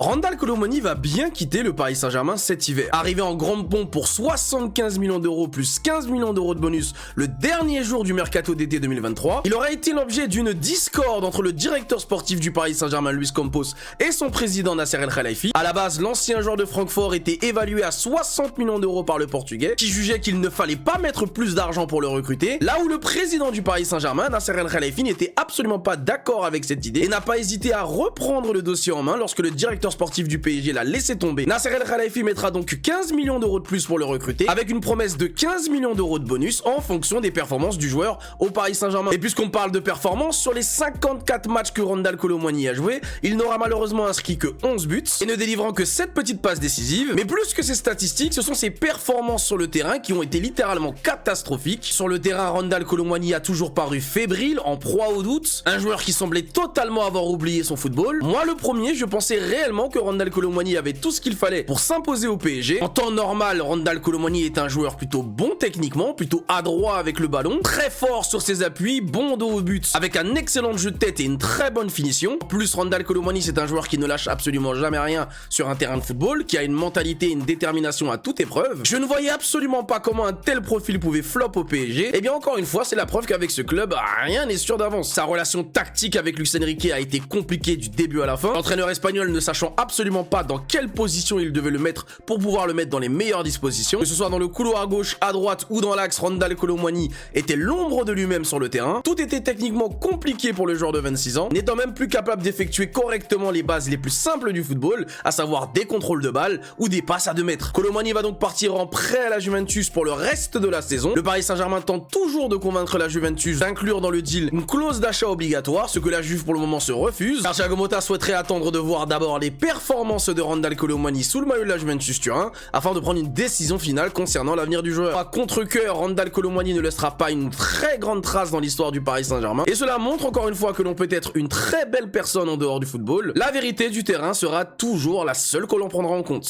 Randal Kolo Muani va bien quitter le Paris Saint-Germain cet hiver. Arrivé en grande pompe pour 75 millions d'euros plus 15 millions d'euros de bonus le dernier jour du mercato d'été 2023, il aurait été l'objet d'une discorde entre le directeur sportif du Paris Saint-Germain Luis Campos et son président Nasser El Khelaifi. À la base, l'ancien joueur de Francfort était évalué à 60 millions d'euros par le Portugais, qui jugeait qu'il ne fallait pas mettre plus d'argent pour le recruter, là où le président du Paris Saint-Germain, Nasser El Khelaifi, n'était absolument pas d'accord avec cette idée et n'a pas hésité à reprendre le dossier en main lorsque le directeur sportif du PSG l'a laissé tomber. Nasser El Khelaifi mettra donc 15 millions d'euros de plus pour le recruter, avec une promesse de 15 millions d'euros de bonus en fonction des performances du joueur au Paris Saint-Germain. Et puisqu'on parle de performance, sur les 54 matchs que Randal Kolo Muani a joué, il n'aura malheureusement inscrit que 11 buts et ne délivrant que 7 petites passes décisives. Mais plus que ces statistiques, ce sont ses performances sur le terrain qui ont été littéralement catastrophiques. Sur le terrain, Randal Kolo Muani a toujours paru fébrile, en proie au doute, un joueur qui semblait totalement avoir oublié son football. Moi, le premier, je pensais réellement que Randal Kolo Muani avait tout ce qu'il fallait pour s'imposer au PSG. En temps normal, Randal Kolo Muani est un joueur plutôt bon techniquement, plutôt adroit avec le ballon, très fort sur ses appuis, bon dos au but, avec un excellent jeu de tête et une très bonne finition. En plus, Randal Kolo Muani, c'est un joueur qui ne lâche absolument jamais rien sur un terrain de football, qui a une mentalité et une détermination à toute épreuve. Je ne voyais absolument pas comment un tel profil pouvait flop au PSG. Et bien encore une fois, c'est la preuve qu'avec ce club, rien n'est sûr d'avance. Sa relation tactique avec Luis Enrique a été compliquée du début à la fin. L'entraîneur espagnol ne sachant absolument pas dans quelle position il devait le mettre pour pouvoir le mettre dans les meilleures dispositions. Que ce soit dans le couloir gauche, à droite ou dans l'axe, Randal Kolo Muani était l'ombre de lui-même sur le terrain. Tout était techniquement compliqué pour le joueur de 26 ans, n'étant même plus capable d'effectuer correctement les bases les plus simples du football, à savoir des contrôles de balle ou des passes à 2 mètres. Kolo Muani va donc partir en prêt à la Juventus pour le reste de la saison. Le Paris Saint-Germain tente toujours de convaincre la Juventus d'inclure dans le deal une clause d'achat obligatoire, ce que la Juve pour le moment se refuse, car Thiago Motta souhaiterait attendre de voir d'abord les performances de Randal Kolo Muani sous le maillot de la Juventus Turin afin de prendre une décision finale concernant l'avenir du joueur. À contre-cœur, Randal Kolo Muani ne laissera pas une très grande trace dans l'histoire du Paris Saint-Germain et cela montre encore une fois que l'on peut être une très belle personne en dehors du football. La vérité du terrain sera toujours la seule que l'on prendra en compte.